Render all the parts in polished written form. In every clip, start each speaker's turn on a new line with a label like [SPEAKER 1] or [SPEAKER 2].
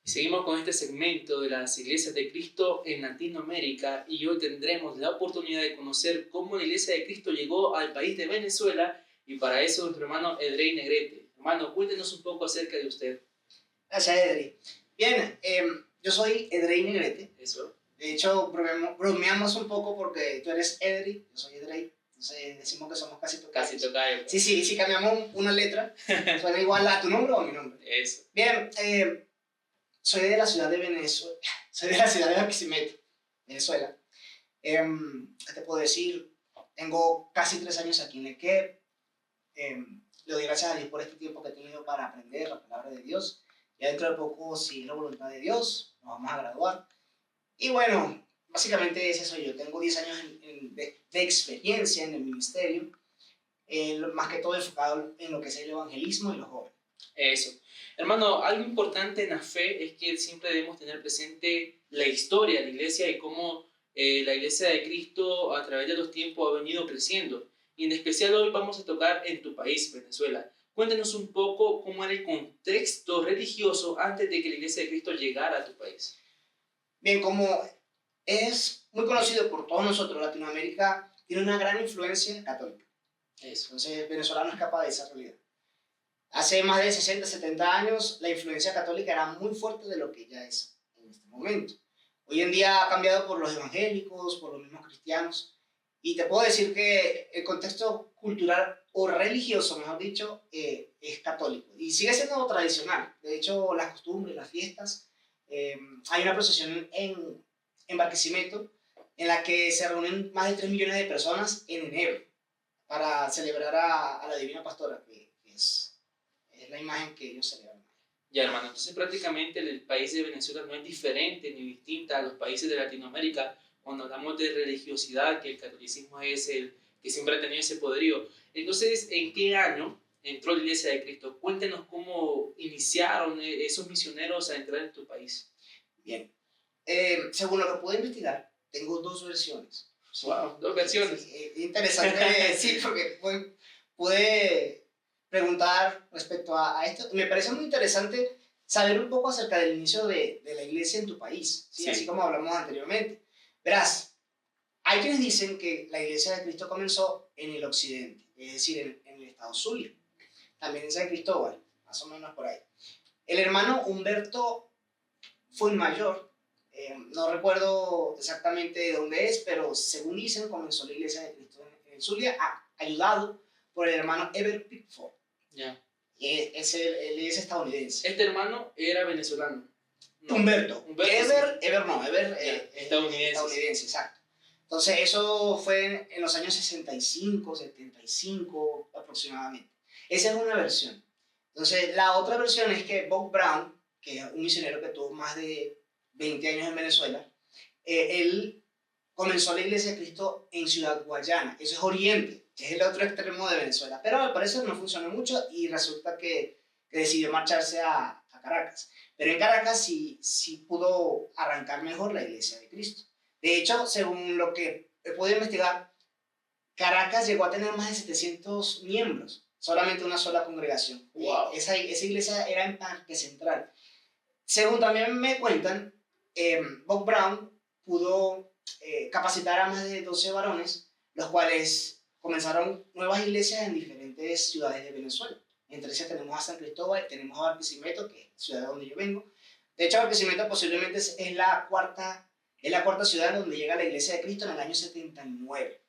[SPEAKER 1] Y seguimos con este segmento de las iglesias de Cristo en Latinoamérica y hoy tendremos la oportunidad de conocer cómo la iglesia de Cristo llegó al país de Venezuela y para eso nuestro hermano Edrey Negrete. Hermano, cuéntenos un poco acerca de usted.
[SPEAKER 2] Gracias, Edrey. Bien, yo soy Edrey Negrete.
[SPEAKER 1] Eso.
[SPEAKER 2] De hecho, bromeamos un poco porque tú eres Edrey, yo soy Edrey. Entonces decimos que somos casi tocayos.
[SPEAKER 1] Casi tocayo.
[SPEAKER 2] Sí, sí, si cambiamos una letra, suena igual a tu nombre o a mi nombre.
[SPEAKER 1] Eso.
[SPEAKER 2] Bien, soy de la ciudad de Venezuela. Soy de la ciudad de Barquisimeto, Venezuela. ¿Qué te puedo decir? Tengo casi 3 años aquí en Lequer. Le doy gracias a Dios por este tiempo que he tenido para aprender la palabra de Dios. Ya dentro de poco, si es la voluntad de Dios, nos vamos a graduar. Y bueno, básicamente ese soy yo. Tengo 10 años de experiencia en el ministerio, más que todo enfocado en lo que es el evangelismo y los jóvenes.
[SPEAKER 1] Eso. Hermano, algo importante en la fe es que siempre debemos tener presente la historia de la iglesia y cómo la iglesia de Cristo a través de los tiempos ha venido creciendo. Y en especial hoy vamos a tocar en tu país, Venezuela. Cuéntanos un poco cómo era el contexto religioso antes de que la iglesia de Cristo llegara a tu país.
[SPEAKER 2] Bien, como es muy conocido por todos nosotros, Latinoamérica tiene una gran influencia católica.
[SPEAKER 1] Eso.
[SPEAKER 2] Entonces, Venezuela no escapa de esa realidad. Hace más de 60, 70 años, la influencia católica era muy fuerte de lo que ya es en este momento. Hoy en día ha cambiado por los evangélicos, por los mismos cristianos, y te puedo decir que el contexto cultural o religioso, mejor dicho, es católico, y sigue siendo tradicional. De hecho, las costumbres, las fiestas, hay una procesión en Barquisimeto en la que se reúnen más de 3 millones de personas en enero para celebrar a la Divina Pastora, que es la imagen que ellos celebran.
[SPEAKER 1] Ya, hermano, entonces prácticamente el país de Venezuela no es diferente ni distinta a los países de Latinoamérica cuando hablamos de religiosidad, que el catolicismo es el que siempre ha tenido ese poderío. Entonces, ¿en qué año entró la Iglesia de Cristo? Cuéntenos cómo iniciaron esos misioneros a entrar en tu país.
[SPEAKER 2] Bien, según lo que pude investigar, tengo 2 versiones.
[SPEAKER 1] Wow, 2 versiones.
[SPEAKER 2] Sí, interesante, sí, porque pude preguntar respecto a esto. Me parece muy interesante saber un poco acerca del inicio de la iglesia en tu país, ¿sí? Sí. Así como hablamos anteriormente. Verás, hay quienes dicen que la iglesia de Cristo comenzó en el occidente, es decir, en el estado Zulia, también en San Cristóbal, más o menos por ahí. El hermano Humberto Fuenmayor, no recuerdo exactamente de dónde es, pero según dicen, comenzó la iglesia de Cristo en Zulia, ayudado por el hermano Eber Pickford.
[SPEAKER 1] Ya.
[SPEAKER 2] Él es estadounidense.
[SPEAKER 1] Este hermano era venezolano.
[SPEAKER 2] No. Humberto. Eber
[SPEAKER 1] estadounidense.
[SPEAKER 2] Estadounidense, exacto. Entonces eso fue en los años 65, 75 aproximadamente. Esa es una versión. Entonces la otra versión es que Bob Brown, que es un misionero que tuvo más de 20 años en Venezuela, él comenzó la iglesia de Cristo en Ciudad Guayana. Eso es oriente, que es el otro extremo de Venezuela. Pero al parecer no funcionó mucho y resulta que decidió marcharse a Caracas. Pero en Caracas sí pudo arrancar mejor la iglesia de Cristo. De hecho, según lo que he podido investigar, Caracas llegó a tener más de 700 miembros, solamente una sola congregación.
[SPEAKER 1] Wow.
[SPEAKER 2] Esa iglesia era en Parque Central. Según también me cuentan, Bob Brown pudo capacitar a más de 12 varones, los cuales comenzaron nuevas iglesias en diferentes ciudades de Venezuela. Entre ellas tenemos a San Cristóbal, tenemos a Barquisimeto, que es la ciudad de donde yo vengo. De hecho, Barquisimeto posiblemente es la cuarta ciudad donde llega la iglesia de Cristo en el año 79.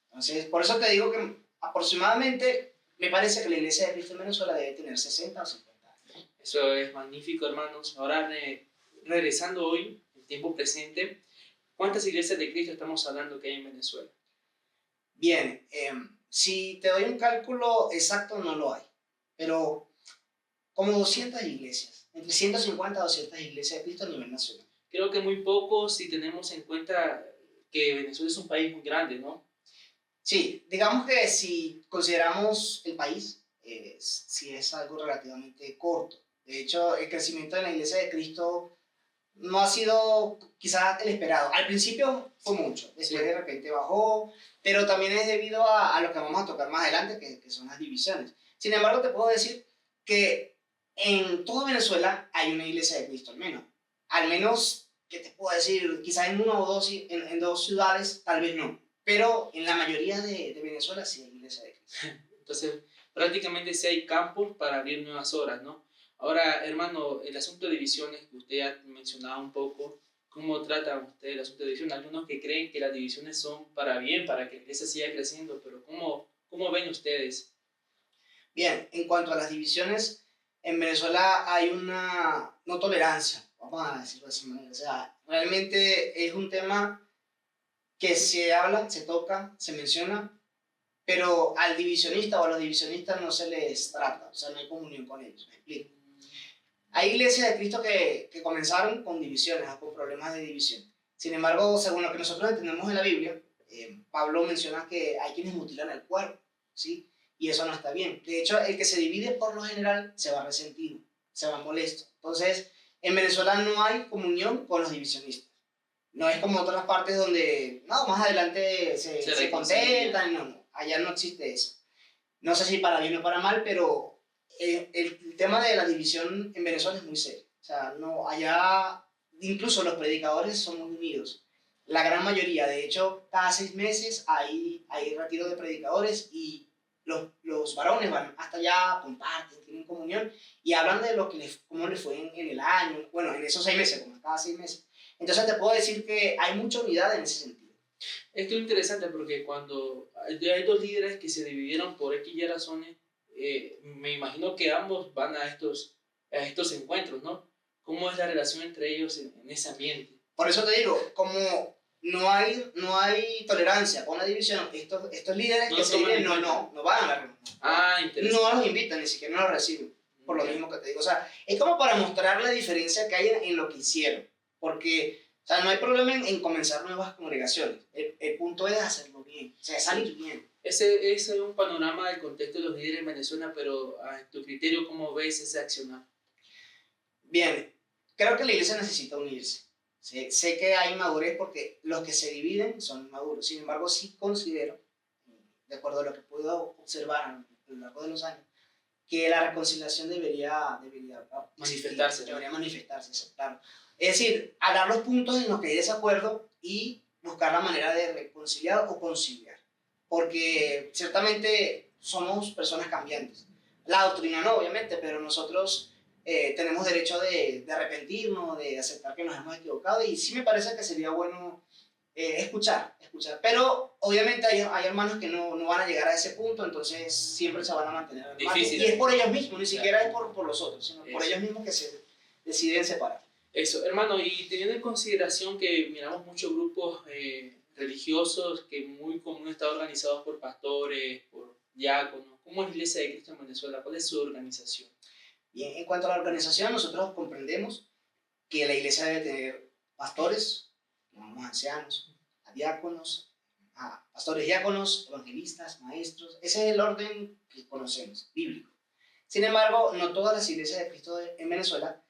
[SPEAKER 2] Entonces, por eso te digo que aproximadamente me parece que la iglesia de Cristo en Venezuela debe tener 60 o 50 años.
[SPEAKER 1] Eso es magnífico, hermanos. Ahora, regresando hoy, en tiempo presente, ¿cuántas iglesias de Cristo estamos hablando que hay en Venezuela?
[SPEAKER 2] Bien, si te doy un cálculo exacto, no lo hay, pero como 200 iglesias, entre 150 a 200 iglesias de Cristo a nivel nacional.
[SPEAKER 1] Creo que muy poco si tenemos en cuenta que Venezuela es un país muy grande, ¿no?
[SPEAKER 2] Sí, digamos que si consideramos el país, sí es algo relativamente corto. De hecho, el crecimiento de la iglesia de Cristo no ha sido quizás el esperado. Al principio fue mucho, después de repente bajó, pero también es debido a lo que vamos a tocar más adelante, que son las divisiones. Sin embargo, te puedo decir que en toda Venezuela hay una iglesia de Cristo, al menos. Al menos, ¿qué te puedo decir? Quizás en una o dos, en dos ciudades, tal vez no. Pero en la mayoría de Venezuela sí hay iglesia de Cristo.
[SPEAKER 1] Entonces, prácticamente sí hay campos para abrir nuevas obras, ¿no? Ahora, hermano, el asunto de divisiones que usted ya mencionaba un poco, ¿cómo trata usted el asunto de división? Algunos que creen que las divisiones son para bien, para que la iglesia siga creciendo, pero ¿cómo ven ustedes?
[SPEAKER 2] Bien, en cuanto a las divisiones, en Venezuela hay una no tolerancia, vamos a decirlo de esa manera. O sea, realmente es un tema que se habla, se toca, se menciona, pero al divisionista o a los divisionistas no se les trata, o sea, no hay comunión con ellos, me explico. Hay iglesias de Cristo que comenzaron con divisiones o con problemas de división. Sin embargo, según lo que nosotros entendemos en la Biblia, Pablo menciona que hay quienes mutilan el cuerpo, ¿sí? Y eso no está bien. De hecho, el que se divide por lo general se va resentido, se va molesto. Entonces, en Venezuela no hay comunión con los divisionistas. No es como otras partes donde, no, más adelante se contentan, no, allá no existe eso. No sé si para bien o para mal, pero el tema de la división en Venezuela es muy serio. O sea, no, allá incluso los predicadores son muy unidos. La gran mayoría, de hecho, cada 6 meses hay retiro de predicadores y los varones van hasta allá, comparten, tienen comunión y hablan de lo que cómo les fue en el año, bueno, en esos 6 meses, como cada 6 meses. Entonces te puedo decir que hay mucha unidad en ese sentido.
[SPEAKER 1] Esto es interesante porque cuando hay dos líderes que se dividieron por X y razones, me imagino que ambos van a estos encuentros, ¿no? ¿Cómo es la relación entre ellos en ese ambiente?
[SPEAKER 2] Por eso te digo, como no hay tolerancia con la división, estos líderes que se dividen no van a la reunión.
[SPEAKER 1] Interesante.
[SPEAKER 2] No los invitan, ni siquiera no los reciben. Por lo mismo que te digo. O sea, es como para mostrar la diferencia que hay en lo que hicieron. Porque, o sea, no hay problema en comenzar nuevas congregaciones. El punto es hacerlo bien, o sea, salir bien.
[SPEAKER 1] Ese es un panorama del contexto de los líderes en Venezuela, pero a tu criterio, ¿cómo ves ese accionar?
[SPEAKER 2] Bien, creo que la iglesia necesita unirse. Sé que hay inmadurez porque los que se dividen son inmaduros. Sin embargo, sí considero, de acuerdo a lo que puedo observar a lo largo de los años, que la reconciliación debería
[SPEAKER 1] Manifestarse.
[SPEAKER 2] Debería manifestarse, claro. Es decir, hablar los puntos en los que hay desacuerdo y buscar la manera de reconciliar o conciliar. Porque ciertamente somos personas cambiantes. La doctrina no, obviamente, pero nosotros tenemos derecho de arrepentirnos, de aceptar que nos hemos equivocado y sí me parece que sería bueno escuchar. Pero obviamente hay hermanos que no van a llegar a ese punto, entonces siempre se van a mantener
[SPEAKER 1] difícil.
[SPEAKER 2] Y es por ellos mismos, ni siquiera es por los otros, sino por ellos mismos que se deciden separar.
[SPEAKER 1] Eso, hermano, y teniendo en consideración que miramos muchos grupos religiosos que muy común están organizados por pastores, por diáconos, ¿cómo es la Iglesia de Cristo en Venezuela? ¿Cuál es su organización?
[SPEAKER 2] Bien, en cuanto a la organización, nosotros comprendemos que la iglesia debe tener pastores, llamamos ancianos, a diáconos, a pastores diáconos, evangelistas, maestros. Ese es el orden que conocemos, bíblico. Sin embargo, no todas las iglesias de Cristo en Venezuela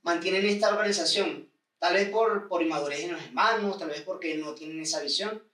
[SPEAKER 2] mantienen esta organización, tal vez por inmadurez en los hermanos, tal vez porque no tienen esa visión.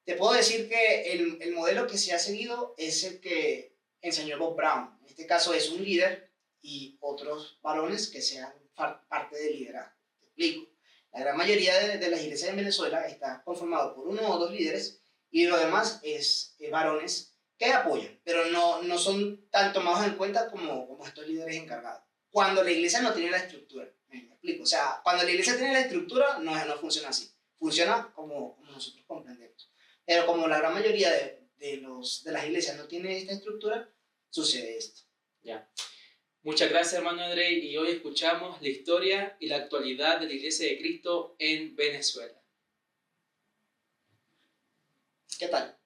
[SPEAKER 2] Te puedo decir que el modelo que se ha seguido es el que enseñó Bob Brown. En este caso es un líder y otros varones que sean parte del liderazgo. Te explico. La gran mayoría de las iglesias en Venezuela está conformado por uno o dos líderes y lo demás es varones que apoyan, pero no son tan tomados en cuenta como estos líderes encargados. Cuando la iglesia no tiene la estructura, me explico. O sea, cuando la iglesia tiene la estructura, no funciona así. Funciona como nosotros comprendemos. Pero como la gran mayoría de las iglesias no tiene esta estructura, sucede esto.
[SPEAKER 1] Ya. Muchas gracias, hermano André, y hoy escuchamos la historia y la actualidad de la Iglesia de Cristo en Venezuela.
[SPEAKER 2] ¿Qué tal?